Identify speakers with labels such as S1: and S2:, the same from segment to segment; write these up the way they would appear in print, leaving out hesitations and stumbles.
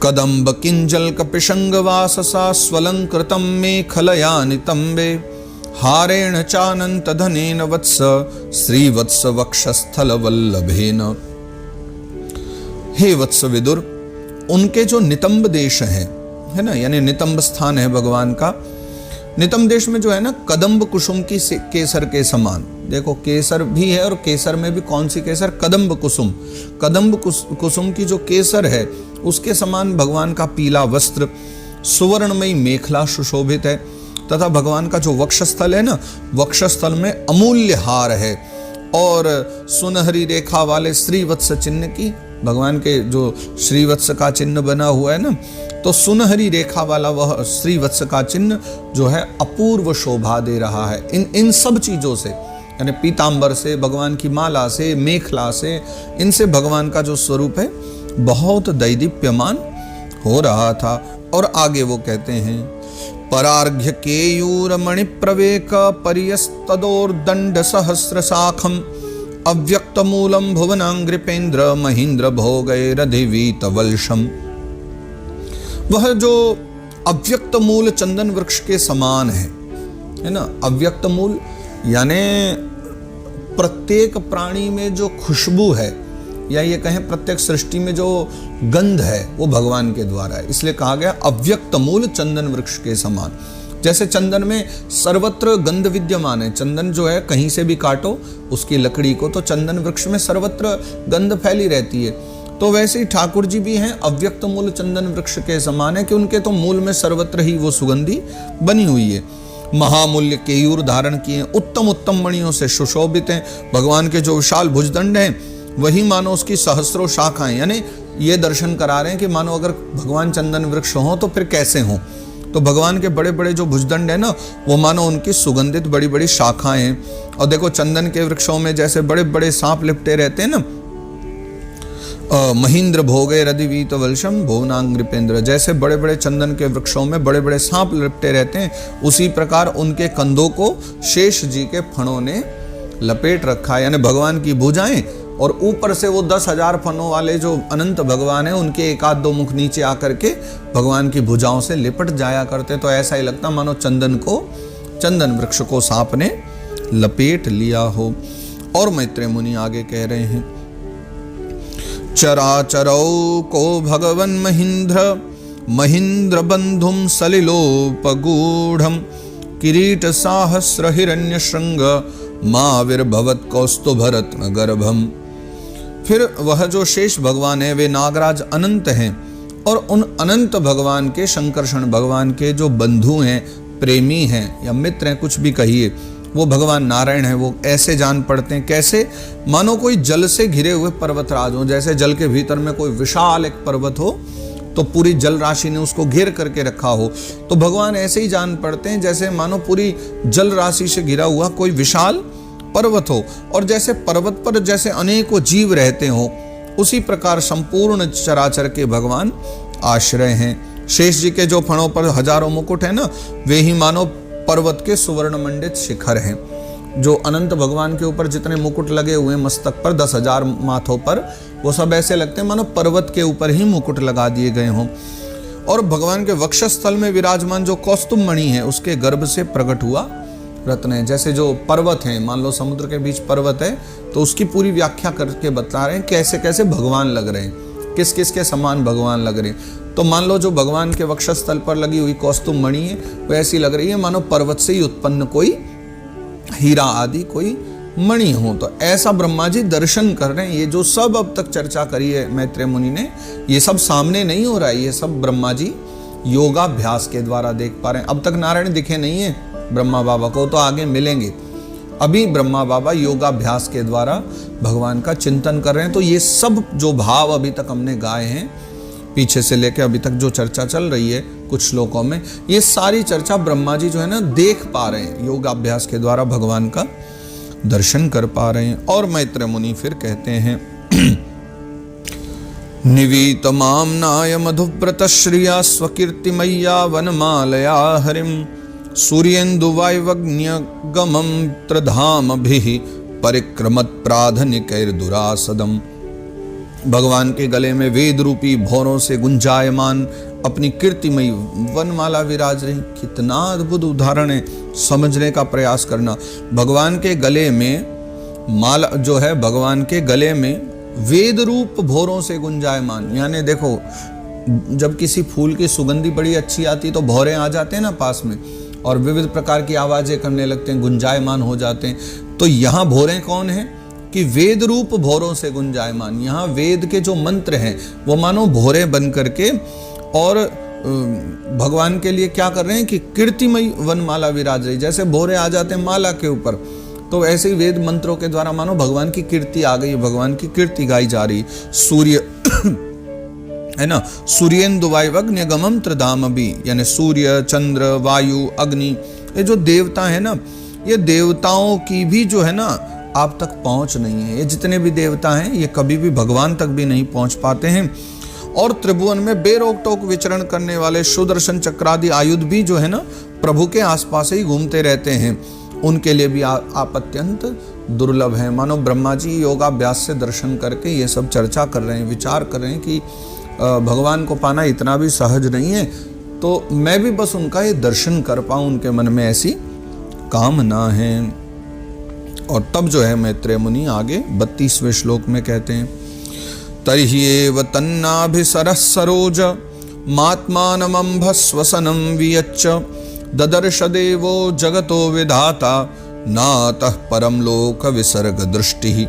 S1: कदम्ब किंजल कपिशंग वाससा स्वलंकृतं मेखलया नितंबे हारेण चानंत धनेन वत्स श्रीवत्स वक्षस्थल वल्लभेन। हे वत्स विदुर, उनके जो नितंब देश है ना, यानी नितंब स्थान है भगवान का। नितंब देश में जो है ना, कदम्ब कुसुम की केसर के समान, देखो केसर भी है और केसर में भी कौन सी केसर, कदम्ब कुसुम। कदम्ब कुसुम की जो केसर है उसके समान भगवान का पीला वस्त्र, सुवर्णमयी मेखला सुशोभित है, तथा भगवान का जो वक्षस्थल है ना, वक्षस्थल में अमूल्य हार है और सुनहरी रेखा वाले श्रीवत्स चिन्ह की, भगवान के जो श्रीवत्स का चिन्ह बना हुआ है ना, तो सुनहरी रेखा वाला वह श्रीवत्स का चिन्ह जो है अपूर्व शोभा दे रहा है। इन सब चीजों से, यानी पीतांबर से, भगवान की माला से, मेखला से, इनसे भगवान का जो स्वरूप है बहुत दैदीप्यमान हो रहा था। और आगे वो कहते हैं, परार्घ्य केयूर मणि प्रवेक परियस्तदोर्दंड सहस्र शाखम अव्यक्त मूलम भुवनांग्रिपेन्द्र महीन्द्र भोगैरधिवीत वल्शम। वह जो अव्यक्त मूल चंदन वृक्ष के समान है ना। अव्यक्त मूल यानी प्रत्येक प्राणी में जो खुशबू है, या ये कहें प्रत्येक सृष्टि में जो गंध है, वो भगवान के द्वारा है, इसलिए कहा गया अव्यक्त मूल चंदन वृक्ष के समान। जैसे चंदन में सर्वत्र गंध विद्यमान है, चंदन जो है कहीं से भी काटो उसकी लकड़ी को, तो चंदन वृक्ष में सर्वत्र गंध फैली रहती है। तो वैसे ही ठाकुर जी भी हैं अव्यक्त मूल चंदन वृक्ष के समान है कि उनके तो मूल में सर्वत्र ही वो सुगंधी बनी हुई है। महामूल्य केयूर धारण किए, उत्तम उत्तम मणियों से सुशोभित हैं। भगवान के जो विशाल भुजदंड हैं वही मानो उसकी सहस्रों शाखाएं, यानी ये दर्शन करा रहे हैं कि मानो अगर भगवान चंदन वृक्ष हो तो फिर कैसे हो। तो भगवान के बड़े बड़े जो भुजदंड है ना, वो मानो उनकी सुगंधित बड़ी बड़ी शाखाएं हैं। और देखो चंदन के वृक्षों में जैसे बड़े बड़े सांप लिपटे रहते हैं ना, महीन्द्र भोगे रदिवीत वल्शम भुवनांग्रिपेन्द्र, जैसे बड़े बड़े चंदन के वृक्षों में बड़े बड़े सांप लिपटे रहते हैं, उसी प्रकार उनके कंधों को शेष जी के फणों ने लपेट रखा है। यानी भगवान की भुजाएं, और ऊपर से वो 10,000 फनों वाले जो अनंत भगवान है, उनके एक आध दो मुख नीचे आकर के भगवान की भुजाओं से लिपट जाया करते। तो ऐसा ही लगता मानो चंदन वृक्ष को सांप ने लपेट लिया हो। और मैत्रेय मुनि आगे कह रहे हैं, चराचरौ को भगवन महीन्द्र बंधुम सलिलोपगूढ़म किरीट साहस्र हिरण्य श्रृंग माविर्भवत कौस्तुभ रत्न गर्भम। फिर वह जो शेष भगवान है वे नागराज अनंत हैं, और उन अनंत भगवान के, शंकरषण भगवान के जो बंधु हैं, प्रेमी हैं या मित्र हैं, कुछ भी कहिए, वो भगवान नारायण है। वो ऐसे जान पड़ते हैं कैसे, मानो कोई जल से घिरे हुए पर्वतराज हो। जैसे जल के भीतर में कोई विशाल एक पर्वत हो तो पूरी जल राशि ने उसको घेर करके रखा हो, तो भगवान ऐसे ही जान पड़ते हैं जैसे मानो पूरी जल राशि से घिरा हुआ कोई विशाल पर्वत हो। और जैसे पर्वत पर जैसे अनेकों जीव रहते हो, उसी प्रकार संपूर्ण चराचर के भगवान आश्रय हैं। शेष जी के जो फणों पर हजारों मुकुट है ना, वे ही मानो पर्वत के सुवर्ण मंडित शिखर हैं। जो अनंत भगवान के ऊपर जितने मुकुट लगे हुए हैं मस्तक पर, 10,000 माथों पर, वो सब ऐसे लगते हैं मानो पर्वत के ऊपर ही मुकुट लगा दिए गए हों। और भगवान के वक्षस्थल में विराजमान जो कौस्तुभ मणि है, उसके गर्भ से प्रकट हुआ रत्न है। जैसे जो पर्वत है, मान लो समुद्र के बीच पर्वत है, तो उसकी पूरी व्याख्या करके बता रहे हैं कैसे कैसे भगवान लग रहे हैं, किस किस के समान भगवान लग रहे हैं। तो मान लो जो भगवान के वक्षस्थल पर लगी हुई कौस्तुभ मणि है, वो ऐसी लग रही है मानो पर्वत से ही उत्पन्न कोई हीरा आदि कोई मणि हो। तो ऐसा ब्रह्मा जी दर्शन कर रहे हैं। ये जो सब अब तक चर्चा करी है मैत्रेय मुनि ने, ये सब सामने नहीं हो रहा है, ये सब ब्रह्मा जी योगाभ्यास के द्वारा देख पा रहे हैं। अब तक नारायण दिखे नहीं है ब्रह्मा बाबा को, तो आगे मिलेंगे। अभी ब्रह्मा बाबा योगाभ्यास के द्वारा भगवान का चिंतन कर रहे हैं। तो ये सब जो भाव अभी तक हमने गाए हैं, पीछे से लेकर अभी तक जो चर्चा चल रही है कुछ श्लोकों में, ये सारी चर्चा ब्रह्मा जी जो है ना देख पा रहे हैं, योगाभ्यास के द्वारा भगवान का दर्शन कर पा रहे हैं। और मैत्रेय मुनि फिर कहते हैं, निवीत मामनाय मधुव्रत श्रिया स्वकीर्तिमय्या वनमालया हरिम सूर्येन्दु वायवग्न्य गमं त्रिधामभिः परिक्रमत् प्राधनिकैर्दुरासदम्। भगवान के गले में वेद रूपी भौरों से गुंजायमान अपनी कीर्तिमयी वनमाला विराज रही। कितना अद्भुत उदाहरण है, समझने का प्रयास करना। भगवान के गले में माला जो है, भगवान के गले में वेद रूप भौरों से गुंजायमान, यानी देखो जब किसी फूल की सुगंधी बड़ी अच्छी आती तो भौरे आ जाते हैं ना पास में, और विविध प्रकार की आवाजें करने लगते हैं, गुंजायमान हो जाते हैं। तो यहाँ भौरे कौन है कि वेद रूप भौरों से गुंजायमान। यहाँ वेद के जो मंत्र हैं वो मानो भौरे बन करके और भगवान के लिए क्या कर रहे हैं कि कीर्तिमयी वनमाला विराज रही। जैसे भौरे आ जाते हैं माला के ऊपर, तो ऐसे ही वेद मंत्रों के द्वारा मानो भगवान की कीर्ति आ गई, भगवान की कीर्ति गाई जा रही। सूर्य है ना, सूर्येन्दु वायवग्न्यगमम त्रिधाम भी, यानी सूर्य, चंद्र, वायु, अग्नि, ये जो देवता है ना, ये देवताओं की भी जो है ना आप तक पहुंच नहीं है। ये जितने भी देवता हैं ये कभी भी भगवान तक भी नहीं पहुंच पाते हैं। और त्रिभुवन में बेरोक टोक विचरण करने वाले सुदर्शन चक्रादि आयुध भी जो है ना प्रभु के आसपास ही घूमते रहते हैं, उनके लिए भी आप अत्यंत दुर्लभ है। मानो ब्रह्मा जी योगाभ्यास से दर्शन करके ये सब चर्चा कर रहे हैं, विचार कर रहे हैं कि भगवान को पाना इतना भी सहज नहीं है, तो मैं भी बस उनका ये दर्शन कर पाऊं, उनके मन में ऐसी कामना है। और तब जो है मैत्रेय मुनि आगे 32वें श्लोक में कहते हैं, तर्ह्येव तन्नाभिसरः सरोज मात्मानमंभस्वसनं वियच्च ददर्श देवो जगतो विधाता नातः परम लोक विसर्ग दृष्टि।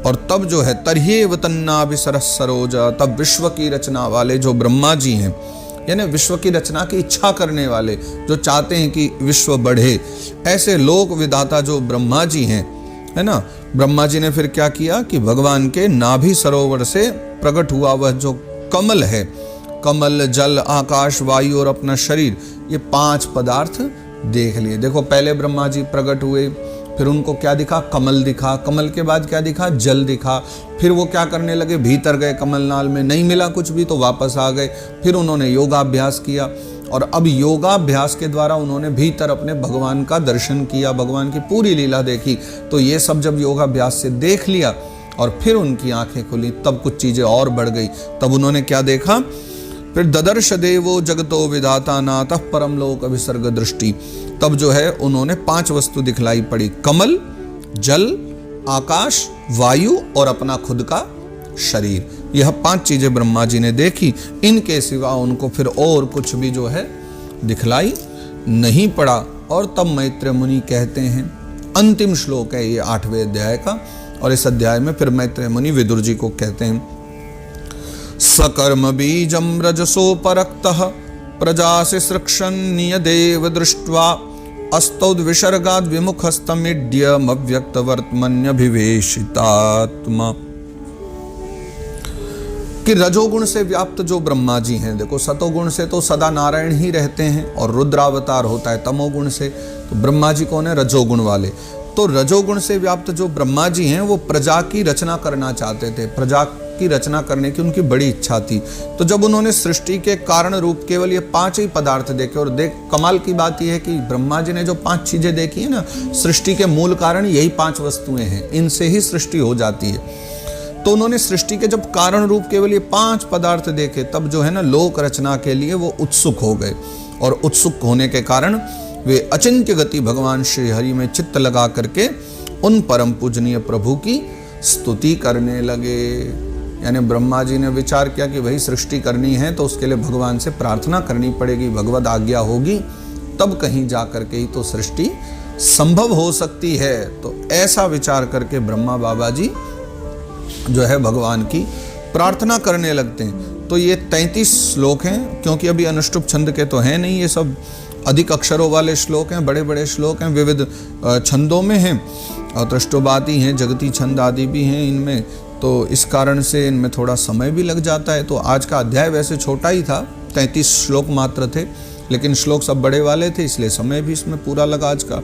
S1: और तब जो है तर्ह्येव तन्नाभिसरः सरोज, तब विश्व की रचना वाले जो ब्रह्मा जी हैं, यानी विश्व की रचना की इच्छा करने वाले, जो चाहते हैं कि विश्व बढ़े, ऐसे लोक विधाता जो ब्रह्मा जी हैं, है ना, ब्रह्मा जी ने फिर क्या किया कि भगवान के नाभि सरोवर से प्रकट हुआ वह जो कमल है, कमल, जल, आकाश, वायु और अपना शरीर, ये 5 पदार्थ देख लिए। देखो पहले ब्रह्मा जी प्रकट हुए, फिर उनको क्या दिखा, कमल दिखा, कमल के बाद क्या दिखा, जल दिखा, फिर वो क्या करने लगे, भीतर गए कमलनाल में, नहीं मिला कुछ भी तो वापस आ गए, फिर उन्होंने योगाभ्यास किया, और अब योगाभ्यास के द्वारा उन्होंने भीतर अपने भगवान का दर्शन किया, भगवान की पूरी लीला देखी। तो ये सब जब योगाभ्यास से देख लिया और फिर उनकी आंखें खुली, तब कुछ चीजें और बढ़ गई। तब उन्होंने क्या देखा, फिर ददर्श देवो जगतो विधाता नातः परम लोक विसर्ग दृष्टि। तब जो है उन्होंने 5 वस्तु दिखलाई पड़ी, कमल, जल, आकाश, वायु और अपना खुद का शरीर। यह 5 चीजें ब्रह्मा जी ने देखी, इनके सिवा उनको फिर और कुछ भी जो है दिखलाई नहीं पड़ा। और तब मैत्रेय मुनि कहते हैं, अंतिम श्लोक है ये 8वें अध्याय का, और इस अध्याय में फिर मैत्रेय मुनि विदुर जी को कहते हैं, सकर्म बीजम रजसो परक्तः प्रजासि सृक्षन्निय देव दृष्ट्वा अस्तौद विसर्गाद विमुखस्तमिड्यमव्यक्त वर्तमन्यभिवेशितात्मा। कि रजोगुण से व्याप्त जो ब्रह्मा जी हैं, देखो सतोगुण से तो सदा नारायण ही रहते हैं और रुद्रावतार होता है तमोगुण से, तो ब्रह्मा जी कौन है, रजोगुण वाले। तो रजोगुण से व्याप्त जो ब्रह्मा जी हैं वो प्रजा की रचना करना चाहते थे, प्रजा की रचना करने की उनकी बड़ी इच्छा थी। तो जब उन्होंने सृष्टि के कारण रूप केवल ये 5 ही पदार्थ देखे, और देख कमाल की बात यह है कि ब्रह्मा जी ने जो 5 चीजें देखी है ना, सृष्टि के मूल कारण यही 5 वस्तुएं हैं, इनसे ही सृष्टि हो जाती है। तो उन्होंने सृष्टि के जब कारण रूप केवल ये 5 पदार्थ देखे, तब जो है ना लोक रचना के लिए वो उत्सुक हो गए, और उत्सुक होने के कारण वे अचिंत्य गति भगवान श्री हरि में चित्त लगा करके उन परम पूजनीय प्रभु की स्तुति करने लगे। यानी ब्रह्मा जी ने विचार किया कि भाई सृष्टि करनी है तो उसके लिए भगवान से प्रार्थना करनी पड़ेगी, भगवद आज्ञा होगी तब कहीं जा करके ही तो सृष्टि संभव हो सकती है। तो ऐसा विचार करके ब्रह्मा बाबा जी जो है भगवान की प्रार्थना करने लगते हैं। तो ये 33 श्लोक हैं, क्योंकि अभी अनुष्टुप छंद के तो हैं नहीं, ये सब अधिक अक्षरों वाले श्लोक हैं, बड़े बड़े श्लोक हैं, विविध छंदों में हैं, और त्रिष्टुबादी हैं, जगती छंद आदि भी हैं इनमें, तो इस कारण से इनमें थोड़ा समय भी लग जाता है। तो आज का अध्याय वैसे छोटा ही था, 33 श्लोक मात्र थे, लेकिन श्लोक सब बड़े वाले थे, इसलिए समय भी इसमें पूरा लगा आज का।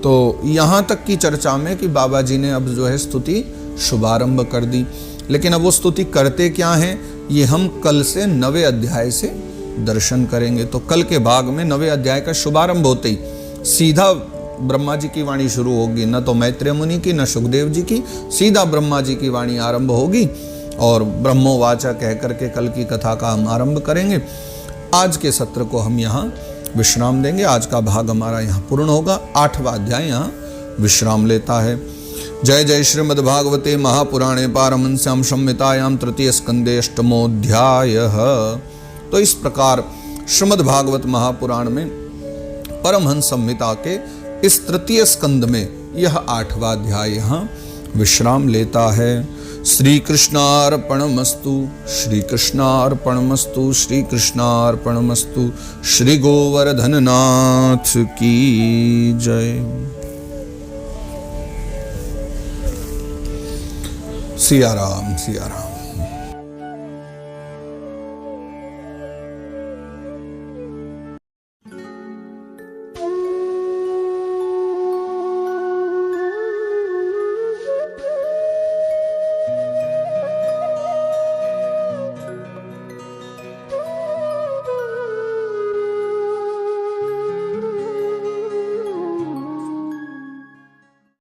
S1: तो यहाँ तक की चर्चा में कि बाबा जी ने अब जो है स्तुति शुभारंभ कर दी। लेकिन अब वो स्तुति करते क्या हैं, ये हम कल से 9वें अध्याय से दर्शन करेंगे। तो कल के भाग में 9वें अध्याय का शुभारंभ होते ही सीधा ब्रह्मा जी की वाणी शुरू होगी, न तो मैत्रेय मुनि की न सुखदेव जी की, सीधा ब्रह्मा जी की वाणी आरंभ होगी। और ब्रह्मोवाचा कह करके कल की कथा का हम आरंभ करेंगे। आज के सत्र को हम यहाँ विश्राम देंगे। आज का भाग हमारा यहाँ पूर्ण होगा। 8वां अध्याय यहाँ विश्राम लेता है। जय जय श्रीमद्भागवते महापुराणे पारमहंस्याम संहितायां तृतीय स्कंदे अष्टमोऽध्यायः। तो इस प्रकार श्रीमद्भागवत महापुराण में परमहंस संहिता के इस तृतीय स्कंद में यह 8वां अध्याय यहाँ विश्राम लेता है। श्री कृष्णार्पणमस्तु, श्री कृष्णार्पणमस्तु, श्री कृष्णार्पणमस्तु। श्री गोवर्धननाथ की जय। सिया राम, सिया राम।